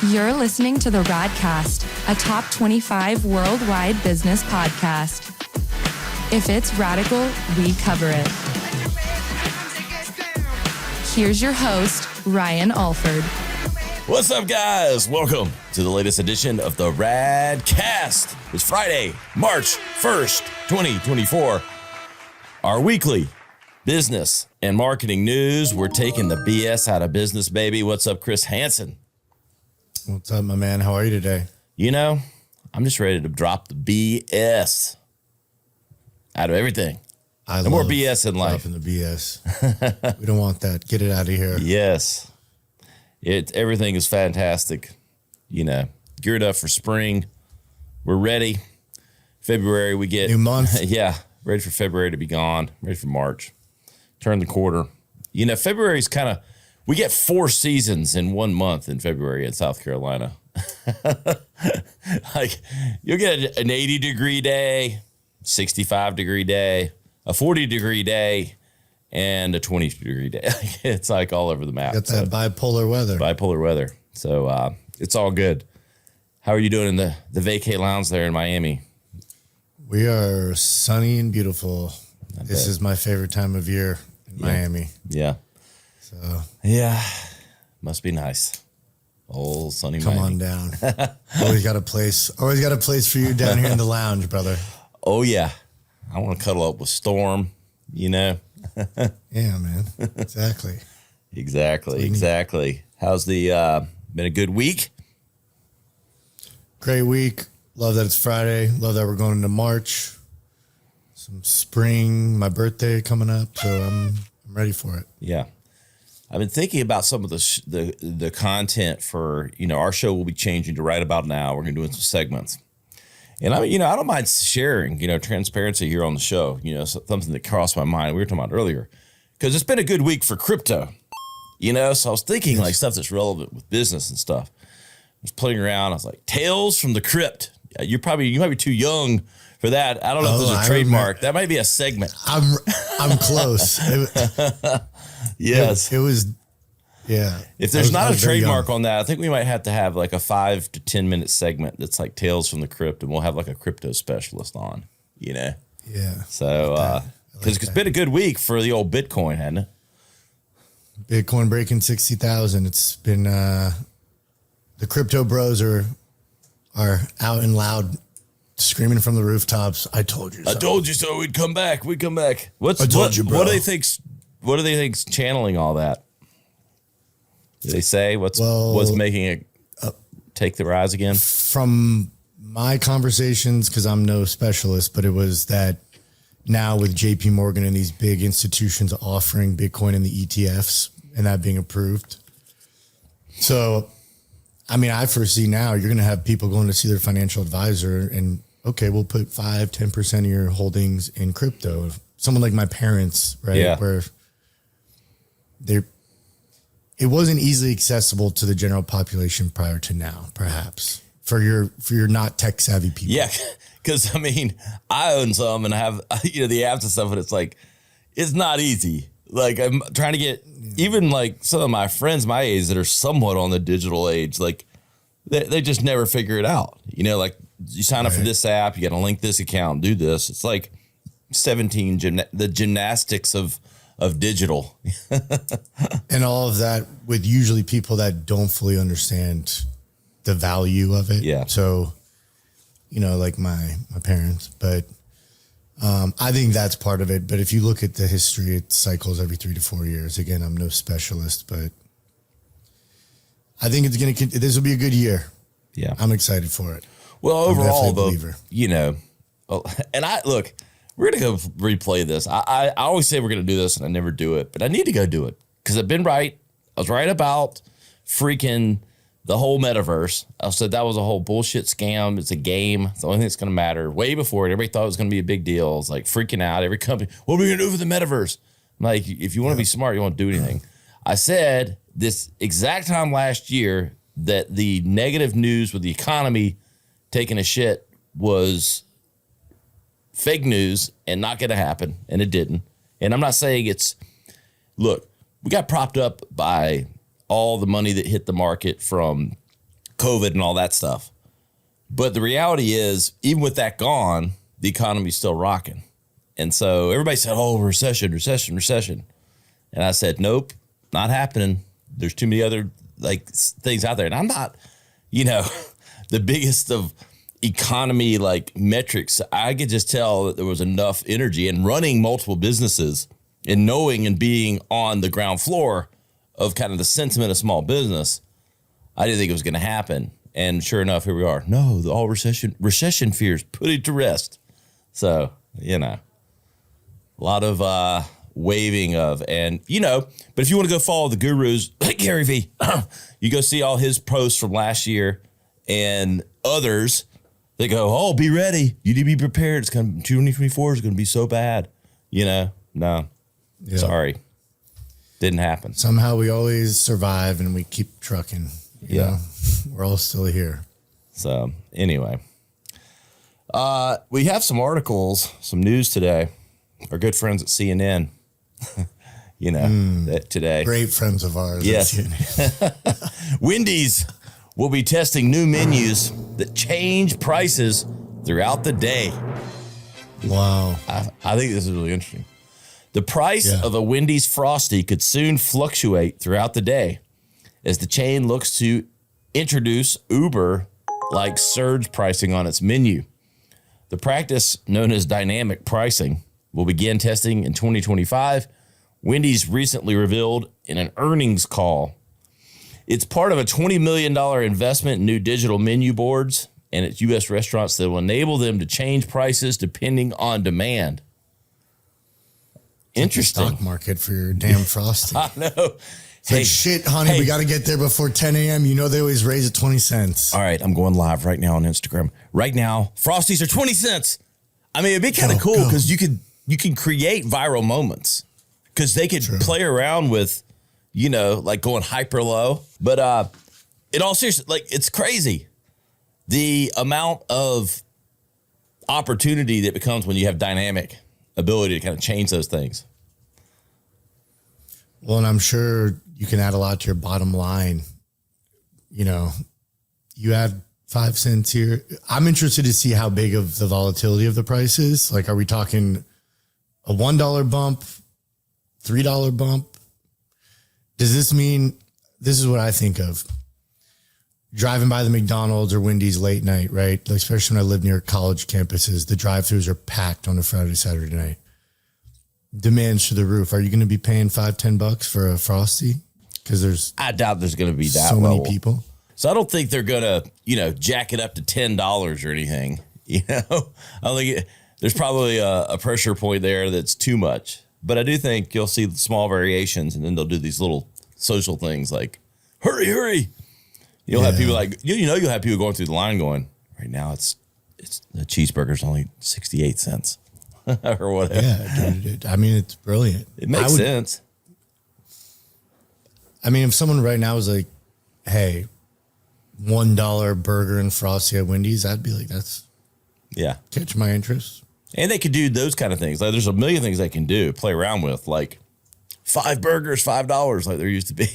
You're listening to the Radcast, a top 25 worldwide business podcast. If it's radical, we cover it. Here's your host, Ryan Alford. What's up, guys? Welcome to the latest edition of the Radcast. It's Friday, March 1st, 2024. Our weekly business and marketing news. We're taking the BS out of business, baby. What's up, Chris Hansen? What's up, my man? How are you today? You know, I'm just ready to drop the BS out of everything. No more BS in life. Dropping the BS. We don't want that. Get it out of here. Yes. Everything is fantastic. You know, geared up for spring. We're ready. February, we get... New month. Yeah, ready for February to be gone. Ready for March. Turn the quarter. You know, February's kind of... We get 4 seasons in 1 month in February in South Carolina. Like, you'll get an 80-degree day, 65-degree day, a 40-degree day, and a 20-degree day. It's like all over the map. Got that bipolar weather. Bipolar weather. So it's all good. How are you doing in the vacay lounge there in Miami? We are sunny and beautiful. This is my favorite time of year in Miami. Yeah. So yeah, must be nice. Old sunny come Miami. on down. Always got a place for you down here in the lounge, brother. Oh yeah, I want to cuddle up with Storm. You know. Yeah, man. Exactly. Exactly. How's the been a good week? Great week. Love that it's Friday. Love that we're going into March. Some spring. My birthday coming up, so I'm ready for it. Yeah. I've been thinking about some of the content for, you know, our show will be changing to right about now. We're going to do some segments. And I don't mind sharing, transparency here on the show, something that crossed my mind. We were talking about earlier, because it's been a good week for crypto, so I was thinking like stuff that's relevant with business and stuff. I was playing around. I was like, Tales from the Crypt. You might be too young for that. I don't know if there's a trademark. That might be a segment. I'm close. Yes. It was, yeah. If there's not a trademark on that, I think we might have to have like a 5 to 10 minute segment that's like Tales from the Crypt, and we'll have like a crypto specialist on, Yeah. So, because it's been a good week for the old Bitcoin, hasn't it? Bitcoin breaking 60,000. It's been, the crypto bros are out and loud screaming from the rooftops. I told you so. I told you so. We'd come back. What do they think's channeling all that? Do they say what's making it take the rise again? From my conversations, because I'm no specialist, but it was that now with JP Morgan and these big institutions offering Bitcoin and the ETFs and that being approved. So, I mean, I foresee now you're going to have people going to see their financial advisor and, okay, we'll put 5-10% of your holdings in crypto. Someone like my parents, right? Yeah. Where it wasn't easily accessible to the general population prior to now, perhaps for your not tech savvy people. Yeah, because I mean, I own some and I have the apps and stuff, and it's like it's not easy. Like I'm trying to get even like some of my friends my age that are somewhat on the digital age, like they just never figure it out. Like you sign up for this app, you got to link this account, do this. It's like 17 the gymnastics of digital. And all of that with usually people that don't fully understand the value of it. Yeah. So, like my parents, but I think that's part of it. But if you look at the history, it cycles every 3 to 4 years. Again, I'm no specialist, but I think this will be a good year. Yeah. I'm excited for it. Well, overall though, and we're going to go replay this. I always say we're going to do this and I never do it, but I need to go do it because I've been right. I was right about freaking the whole metaverse. I said that was a whole bullshit scam. It's a game. It's the only thing that's going to matter. Way before it, everybody thought it was going to be a big deal. It was like freaking out. Every company, what are we going to do for the metaverse? I'm like, if you want to be smart, you won't do anything. I said this exact time last year that the negative news with the economy taking a shit was fake news and not going to happen, and it didn't. And I'm not saying look, we got propped up by all the money that hit the market from COVID and all that stuff. But the reality is, even with that gone, the economy's still rocking. And so everybody said, oh, recession. And I said, nope, not happening. There's too many other things out there. And I'm not, the biggest of economy metrics. I could just tell that there was enough energy in running multiple businesses and knowing and being on the ground floor of kind of the sentiment of small business. I didn't think it was going to happen. And sure enough, here we are. No, all recession fears put it to rest. So, a lot of waving of, and, but if you want to go follow the gurus like Gary V, you go see all his posts from last year and others. They go, oh, be ready. You need to be prepared. It's going to 2024 is going to be so bad. No, Yeah. Sorry. Didn't happen. Somehow we always survive and we keep trucking. You know? We're all still here. So anyway, we have some articles, some news today. Our good friends at CNN, that today. Great friends of ours. Yes. Wendy's will be testing new menus that change prices throughout the day. Wow. I think this is really interesting. The price of a Wendy's Frosty could soon fluctuate throughout the day as the chain looks to introduce Uber-like surge pricing on its menu. The practice, known as dynamic pricing, will begin testing in 2025. Wendy's recently revealed in an earnings call. It's part of a $20 million investment in new digital menu boards and its U.S. restaurants that will enable them to change prices depending on demand. Interesting. Stock market for your damn Frosty. I know. It's like, shit, honey, we got to get there before 10 a.m. They always raise it 20 cents. All right, I'm going live right now on Instagram. Right now, Frosties are 20 cents. I mean, it'd be kind of cool because you can create viral moments because they could play around with, going hyper low. But in all seriousness, it's crazy. The amount of opportunity that becomes when you have dynamic ability to kind of change those things. Well, and I'm sure you can add a lot to your bottom line. You add 5 cents here. I'm interested to see how big of the volatility of the price is. Are we talking a $1 bump, $3 bump? Does this mean, this is what I think of, driving by the McDonald's or Wendy's late night, right? Especially when I live near college campuses, the drive-thrus are packed on a Friday, Saturday night. Demands to the roof. Are you going to be paying $5-10 for a Frosty? Because I doubt there's going to be that so many people. So I don't think they're going to, jack it up to $10 or anything. I don't think there's probably a pressure point there that's too much. But I do think you'll see small variations, and then they'll do these little social things like, hurry. You'll have people you'll have people going through the line going, right now it's the cheeseburger's only 68 cents or whatever. Yeah, I mean, it's brilliant. It makes sense. I mean, if someone right now was like, hey, $1 burger and Frosty at Wendy's, I'd be like, that's catch my interest. And they could do those kind of things. There's a million things they can do, play around with, 5 burgers, $5, like there used to be,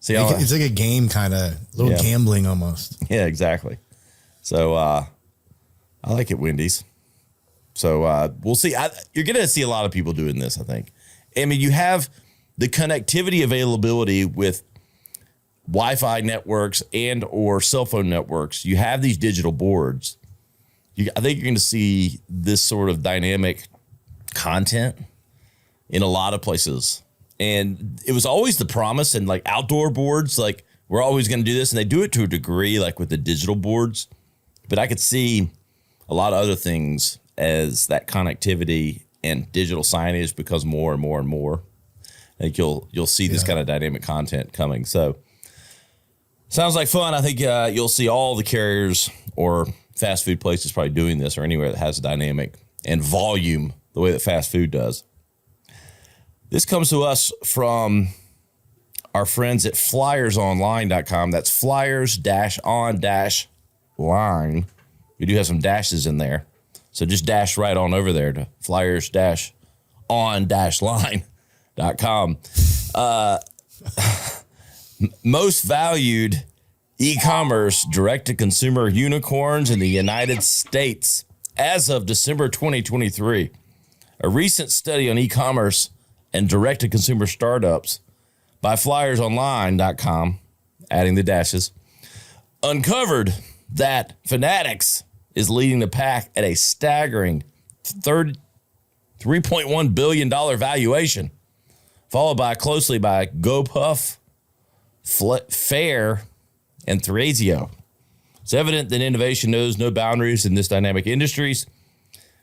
See, it's like a game, kind of little gambling almost. Yeah, exactly. So I like it, Wendy's. So we'll see. You're going to see a lot of people doing this, I think. I mean, you have the connectivity availability with Wi-Fi networks and or cell phone networks. You have these digital boards. I think you're going to see this sort of dynamic content in a lot of places. And it was always the promise, and outdoor boards, we're always going to do this. And they do it to a degree, with the digital boards. But I could see a lot of other things as that connectivity and digital signage becomes more and more and more. I think you'll see this kind of dynamic content coming. So sounds like fun. I think you'll see all the carriers or fast food places probably doing this, or anywhere that has dynamic and volume the way that fast food does. This comes to us from our friends at flyersonline.com. That's flyers-on-line. We do have some dashes in there. So just dash right on over there to flyers-on-line.com. most valued e-commerce direct-to-consumer unicorns in the United States as of December 2023. A recent study on e-commerce and direct-to-consumer startups by flyersonline.com, adding the dashes, uncovered that Fanatics is leading the pack at a staggering $3.1 billion valuation, followed closely by GoPuff, Fair, and Thrasio. It's evident that innovation knows no boundaries in this dynamic industries.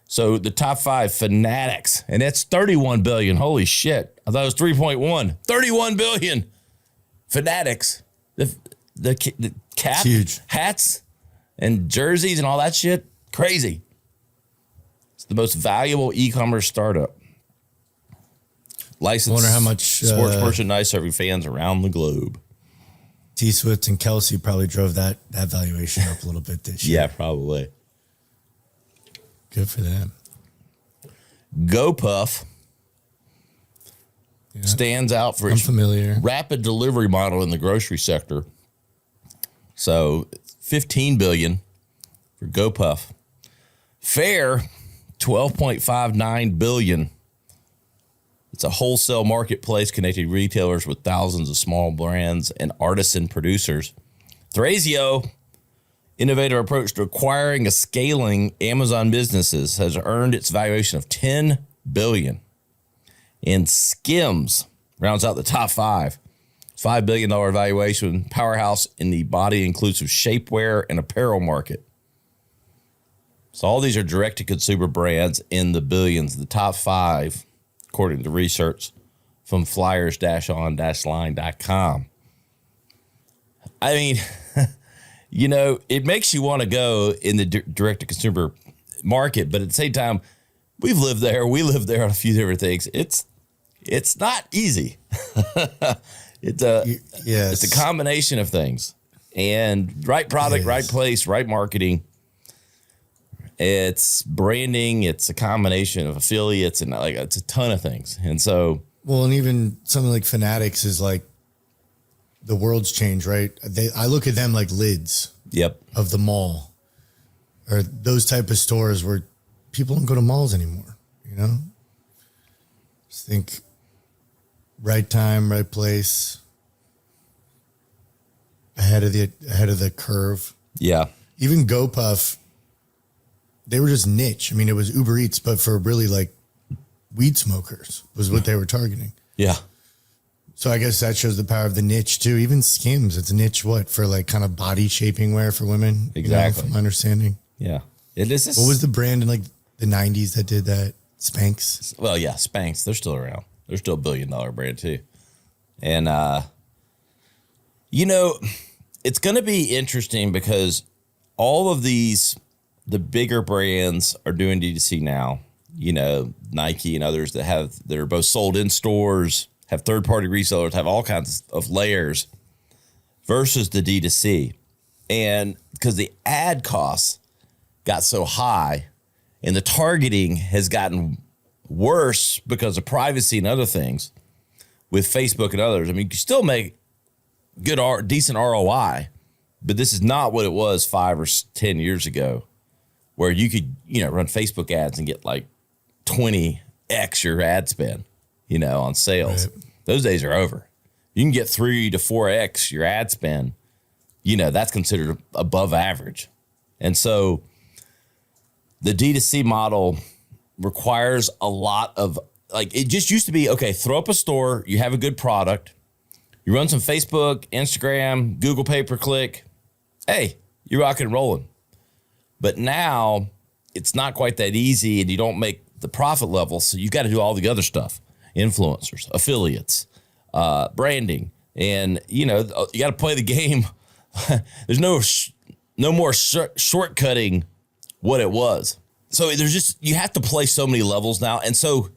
So the top 5, Fanatics, and that's 31 billion. Holy shit. I thought it was 3.1. 31 billion. Fanatics. The cap, huge. Hats, and jerseys and all that shit. Crazy. It's the most valuable e-commerce startup. Licensed wonder how much sports merchandise serving fans around the globe. T Swift and Kelsey probably drove that valuation up a little bit this year. Yeah, probably. Good for them. GoPuff stands out for its rapid delivery model in the grocery sector. So $15 billion for GoPuff. Fair, $12.59 billion. It's a wholesale marketplace connecting retailers with thousands of small brands and artisan producers. Thrasio, innovative approach to acquiring and scaling Amazon businesses, has earned its valuation of $10 billion. And Skims rounds out the top 5. $5 billion valuation, powerhouse in the body-inclusive shapewear and apparel market. So all these are direct-to-consumer brands in the billions. The top 5, according to research from flyers-on-line.com. I mean, it makes you want to go in the direct-to-consumer market, but at the same time, we live there on a few different things. It's not easy. It's a combination of things, and right product, right place, right marketing. It's branding. It's a combination of affiliates and it's a ton of things. And so, and even something like Fanatics is like the world's changed, right? I look at them like lids. Yep. Of the mall, or those type of stores where people don't go to malls anymore. Just think right time, right place, ahead of the curve. Yeah. Even GoPuff, they were just niche. I mean, it was Uber Eats, but for really like weed smokers was what they were targeting. Yeah. So I guess that shows the power of the niche too. Even Skims, it's a niche for like kind of body shaping wear for women. Exactly. From my understanding. Yeah. It is. What was the brand in like the 90s that did that? Spanx? Well, yeah, Spanx. They're still around. They're still $1 billion brand too. And, it's going to be interesting because all of the bigger brands are doing D2C now. Nike and others that are both sold in stores, have third-party resellers, have all kinds of layers versus the D2C. And because the ad costs got so high and the targeting has gotten worse because of privacy and other things with Facebook and others. I mean, you can still make decent ROI, but this is not what it was 5 or 10 years ago where you could, run Facebook ads and get like 20x your ad spend, on sales. Right. Those days are over. You can get 3 to 4x your ad spend. That's considered above average. And so the D2C model requires a lot of, it just used to be, okay, throw up a store, you have a good product, you run some Facebook, Instagram, Google pay-per-click, hey, you're rocking and rolling. But now it's not quite that easy and you don't make the profit level, so you got to do all the other stuff, influencers, affiliates, branding, and, you got to play the game. There's no more shortcutting what it was. So you have to play so many levels now. And so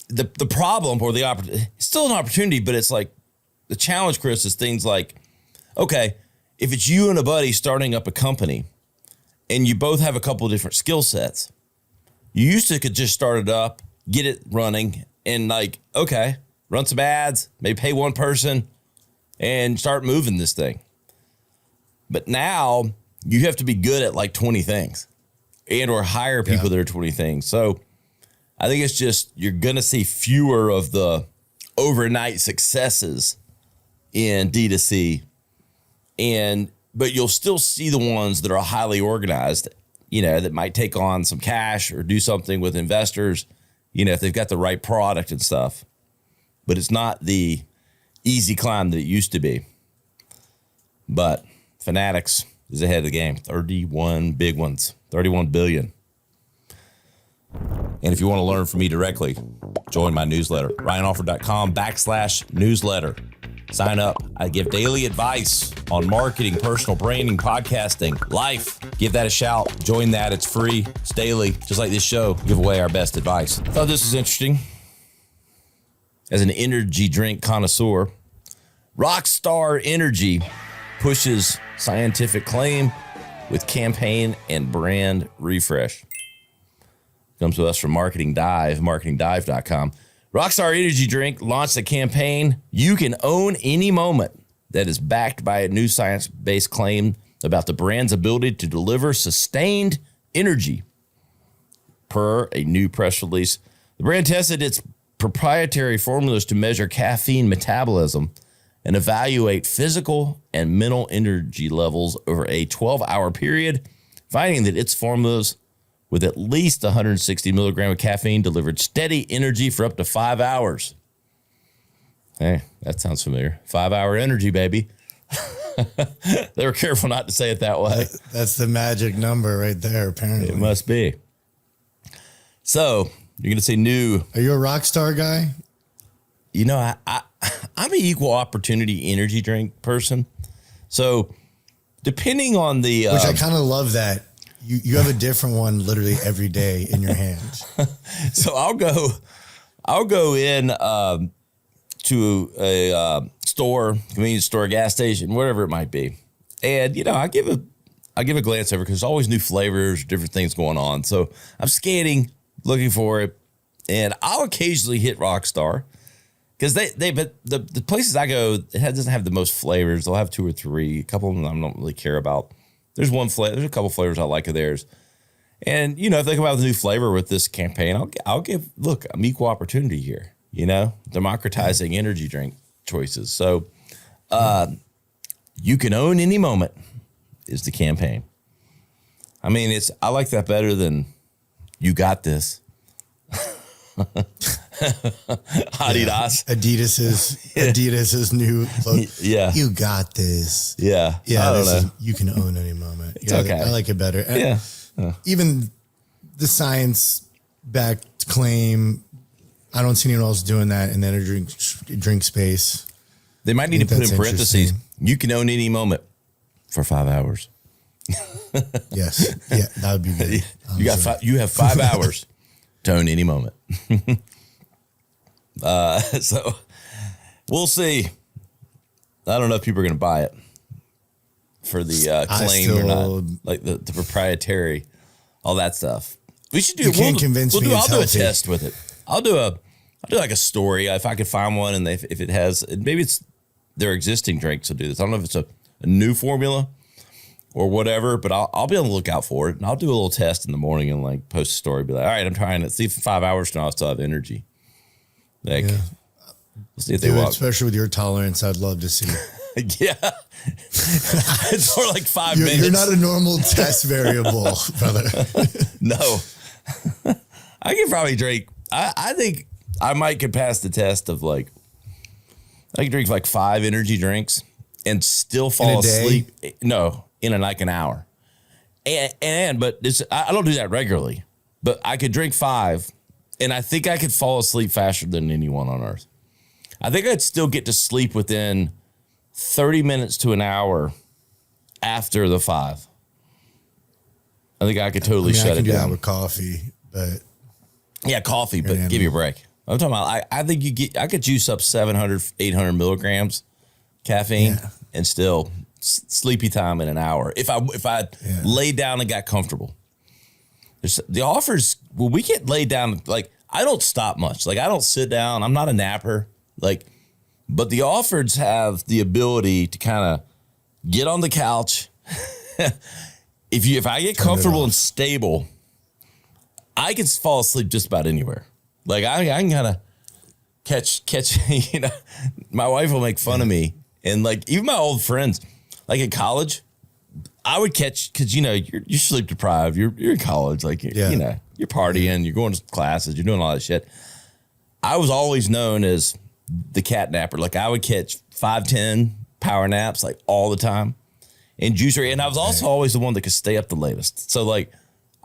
the problem or the opportunity, it's still an opportunity, but it's like the challenge, Chris, is things like, okay, if it's you and a buddy starting up a company and you both have a couple of different skill sets, you used to could just start it up, get it running and okay, run some ads, maybe pay one person, and start moving this thing. But now you have to be good at like 20 things and or hire people that are 20 things. So I think it's just, you're going to see fewer of the overnight successes in D2C, but you'll still see the ones that are highly organized, that might take on some cash or do something with investors, if they've got the right product and stuff. But it's not the easy climb that it used to be. But Fanatics is ahead of the game. 31 big ones, 31 billion. And if you want to learn from me directly, join my newsletter, ryanalford.com/newsletter. Sign up. I give daily advice on marketing, personal branding, podcasting, life. Give that a shout. Join that. It's free. It's daily. Just like this show, give away our best advice. I thought this was interesting. As an energy drink connoisseur, Rockstar Energy pushes scientific claim with campaign and brand refresh. Comes to us from Marketing Dive, marketingdive.com. Rockstar Energy Drink launched a campaign, "You Can Own Any Moment," that is backed by a new science-based claim about the brand's ability to deliver sustained energy. Per a new press release, the brand tested its proprietary formulas to measure caffeine metabolism and evaluate physical and mental energy levels over a 12-hour period, finding that its formulas with at least 160 milligrams of caffeine delivered steady energy for up to 5 hours. Hey, that sounds familiar. 5-hour energy, baby. They were careful not to say it that way. That's the magic number right there, apparently. It must be. So, you're going to see new... Are you a Rockstar guy? I'm an equal opportunity energy drink person. So, depending on the... Which I kind of love that. You have a different one literally every day in your hands. So I'll go in to a store, convenience store, gas station, whatever it might be. And, I give a glance over because there's always new flavors, different things going on. So I'm scanning, looking for it. And I'll occasionally hit Rockstar because but the places I go, doesn't have the most flavors. They'll have 2 or 3. A couple of them I don't really care about. There's a couple flavors I like of theirs. And, if they come out with a new flavor with this campaign, I'm equal opportunity here, democratizing energy drink choices. So, you can own any moment is the campaign. I mean, I like that better than you got this. Adidas. Adidas's new look. Yeah. You got this. Yeah. Yeah. I don't know. You can own any moment. It's okay. I like it better. And yeah. Even the science-backed claim, I don't see anyone else doing that in the energy drink space. They might need to put in parentheses, "You can own any moment for 5 hours." Yes. Yeah, that would be good. You have 5 hours to own any moment. So we'll see. I don't know if people are going to buy it for the claim or not, like the proprietary, all that stuff. We should do. Can't convince me. I'll do a test with it. I'll do like a story if I could find one, and if it has, maybe it's their existing drinks will do this. I don't know if it's a new formula or whatever, but I'll be on the lookout for it, and I'll do a little test in the morning and like post a story. Be like, all right, I'm trying it. See if 5 hours from now I still have energy. Like, let's see if they walk. Especially with your tolerance, I'd love to see. Yeah, it's more like 5 minutes. You're not a normal test variable, brother. No, I can probably drink. I think I could pass the test of like, I can drink like 5 energy drinks and still fall asleep. No, in like an hour. But I don't do that regularly. But I could drink 5, and I think I could fall asleep faster than anyone on earth. I think I'd still get to sleep within 30 minutes to an hour after the 5. I think I could totally shut it down. I can do that with coffee, but yeah, coffee. But give you a break. I'm talking about. I think I could juice up 700, 800 milligrams caffeine and still sleepy time in an hour if I laid down and got comfortable. The offers, well, we get laid down. Like, I don't stop much. Like, I don't sit down. I'm not a napper. Like, But the Alfords have the ability to kind of get on the couch. If I get comfortable and stable, I can fall asleep just about anywhere. Like I can kind of catch, you know, my wife will make fun of me. And like, even my old friends, like in college, I would catch, cause you know, you're sleep deprived. You're in college. Like, you know, you're partying, you're going to classes, you're doing all that shit. I was always known as the cat napper. Like I would catch 5-10 power naps like all the time and juicer. And I was also always the one that could stay up the latest. So like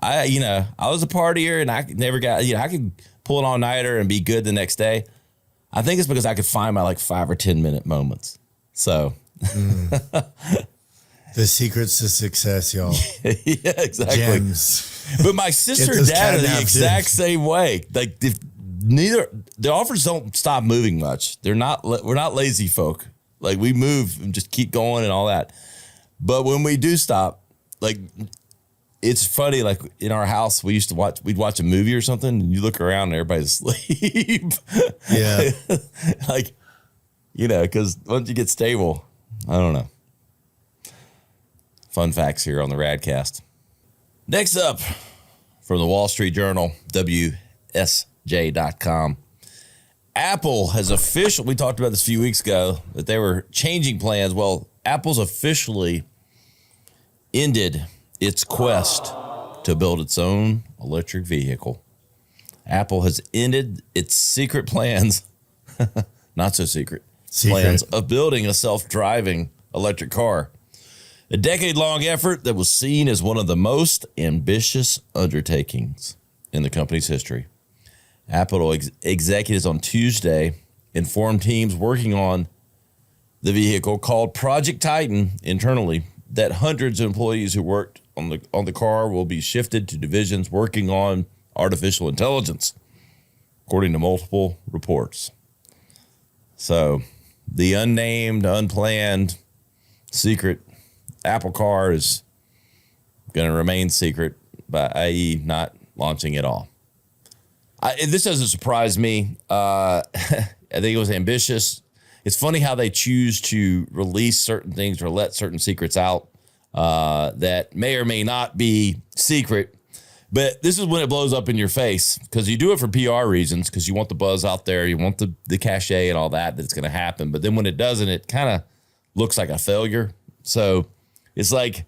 I was a partier and I never got, I could pull an all-nighter and be good the next day. I think it's because I could find my like 5 or 10 minute moments. So the secrets to success, y'all. Yeah, exactly. Gems. But my sister and dad are the exact same way. Like the Alfords don't stop moving much. We're not lazy folk. Like we move and just keep going and all that. But when we do stop, like it's funny. Like in our house, we'd watch a movie or something, and you look around and everybody's asleep. Yeah. Like, because once you get stable, I don't know. Fun facts here on the Radcast. Next up, from the Wall Street Journal, WSJ.com. Apple has officially, we talked about this a few weeks ago, that they were changing plans. Well, Apple's officially ended its quest to build its own electric vehicle. Apple has ended its secret plans, not so secret plans of building a self-driving electric car. A decade-long effort that was seen as one of the most ambitious undertakings in the company's history. Apple executives on Tuesday informed teams working on the vehicle called Project Titan internally that hundreds of employees who worked on the car will be shifted to divisions working on artificial intelligence, according to multiple reports. So the unnamed, unplanned, secret Apple car is going to remain secret, i.e. not launching at all. This doesn't surprise me. I think it was ambitious. It's funny how they choose to release certain things or let certain secrets out that may or may not be secret. But this is when it blows up in your face because you do it for PR reasons because you want the buzz out there. You want the cachet and all that it's going to happen. But then when it doesn't, it kind of looks like a failure. So it's like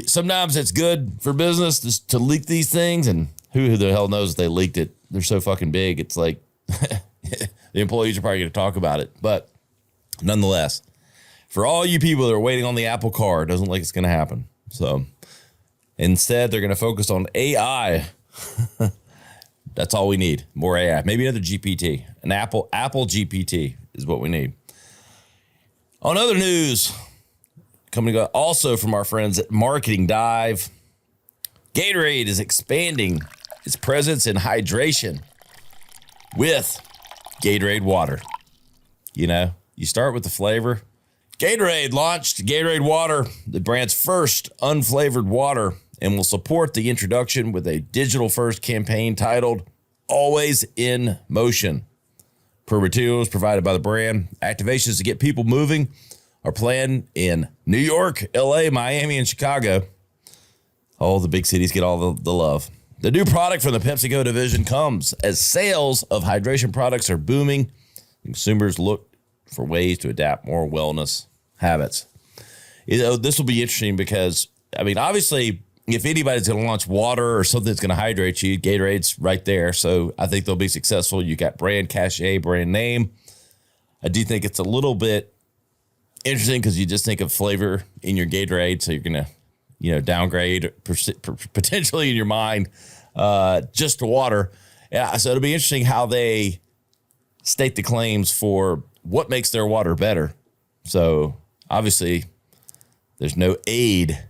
sometimes it's good for business to leak these things. And who the hell knows if they leaked it? They're so fucking big. It's like the employees are probably going to talk about it. But nonetheless, for all you people that are waiting on the Apple car, it doesn't look like it's going to happen. So instead, they're going to focus on AI. That's all we need. More AI. Maybe another GPT. An Apple GPT is what we need. On other news, coming also from our friends at Marketing Dive, Gatorade is expanding its presence in hydration with Gatorade water. You start with the flavor. Gatorade launched Gatorade Water, the brand's first unflavored water, and will support the introduction with a digital-first campaign titled Always in Motion. Per materials provided by the brand, activations to get people moving are planned in New York, LA, Miami, and Chicago. All the big cities get all the love. The new product from the PepsiCo division comes as sales of hydration products are booming. Consumers look for ways to adapt more wellness habits. This will be interesting because, obviously, if anybody's going to launch water or something that's going to hydrate you, Gatorade's right there. So I think they'll be successful. You got brand cachet, brand name. I do think it's a little bit interesting because you just think of flavor in your Gatorade. So you're going to, downgrade potentially in your mind just to water. Yeah, so it'll be interesting how they state the claims for what makes their water better. So obviously there's no aid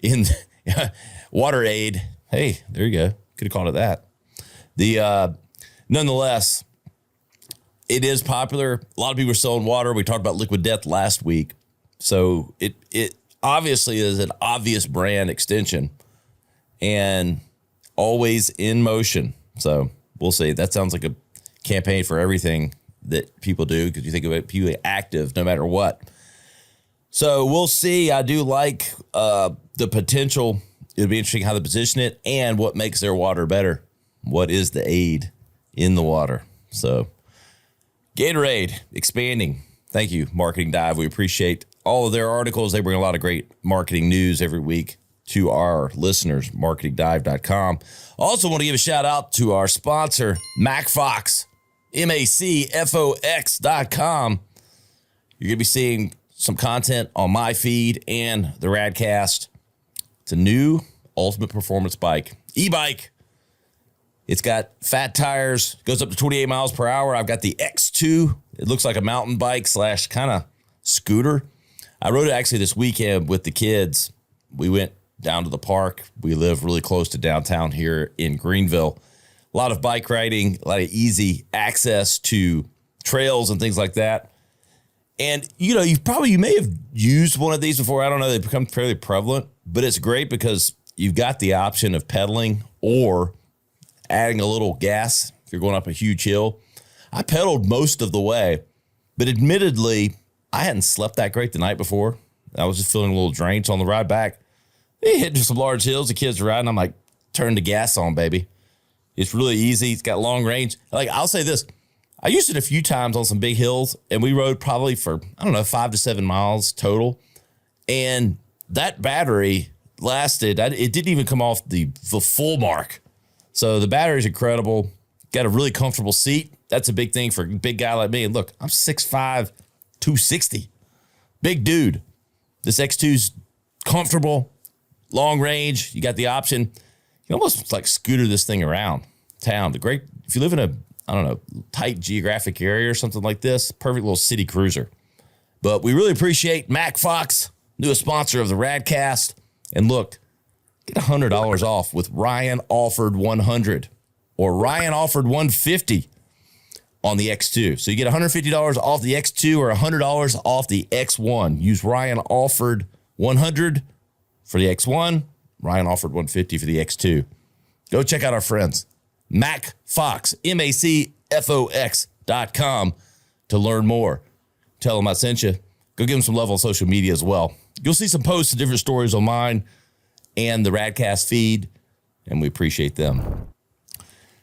in water aid. Hey, there you go. Could have called it that. Nonetheless, it is popular. A lot of people are selling water. We talked about Liquid Death last week. So it obviously is an obvious brand extension and always in motion. So we'll see. That sounds like a campaign for everything that people do because you think about people active no matter what. So we'll see. I do like the potential. It'll be interesting how they position it and what makes their water better. What is the aid in the water? So Gatorade expanding. Thank you, Marketing Dive. We appreciate all of their articles. They bring a lot of great marketing news every week to our listeners, marketingdive.com. Also want to give a shout out to our sponsor, MacFox, MacFox.com. You're going to be seeing some content on my feed and the Radcast. It's a new ultimate performance bike, e-bike. It's got fat tires, goes up to 28 miles per hour. I've got the X2. It looks like a mountain bike / kind of scooter. I rode it actually this weekend with the kids. We went down to the park. We live really close to downtown here in Greenville. A lot of bike riding, a lot of easy access to trails and things like that. And, you may have used one of these before. I don't know. They've become fairly prevalent, but it's great because you've got the option of pedaling or adding a little gas if you're going up a huge hill. I pedaled most of the way, but admittedly, I hadn't slept that great the night before. I was just feeling a little drained. So on the ride back, it hit some large hills. The kids are riding. I'm like, turn the gas on, baby. It's really easy. It's got long range. Like, I'll say this. I used it a few times on some big hills, and we rode probably for, 5 to 7 miles total. And that battery lasted. It didn't even come off the full mark. So the battery's incredible. Got a really comfortable seat. That's a big thing for a big guy like me. And look, I'm 6'5", 260. Big dude. This X2's comfortable, long range. You got the option. You can almost like scooter this thing around town. The great, if you live in a, tight geographic area or something like this, perfect little city cruiser. But we really appreciate MacFox, newest sponsor of the Radcast. And look, get $100 off with Ryan Alford 100 or Ryan Alford 150 on the X2. So you get $150 off the X2 or $100 off the X1. Use Ryan Alford 100 for the X1, Ryan Alford 150 for the X2. Go check out our friends, MacFox, MacFox.com to learn more. Tell them I sent you. Go give them some love on social media as well. You'll see some posts of different stories on mine and the Radcast feed, and we appreciate them.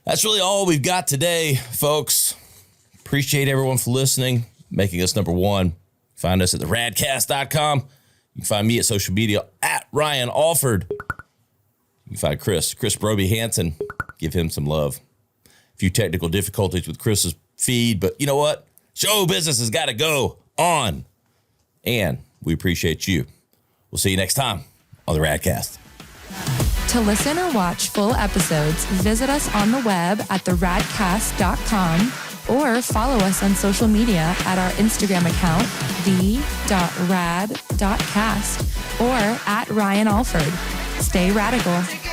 That's really all we've got today, folks. Appreciate everyone for listening, making us number one. Find us at theradcast.com. You can find me at social media at Ryan Alford. You can find Chris Broby Hansen. Give him some love. A few technical difficulties with Chris's feed, but you know what? Show business has got to go on. And we appreciate you. We'll see you next time on the Radcast. To listen or watch full episodes, visit us on the web at theradcast.com or follow us on social media at our Instagram account, the.rad.cast, or at Ryan Alford. Stay radical.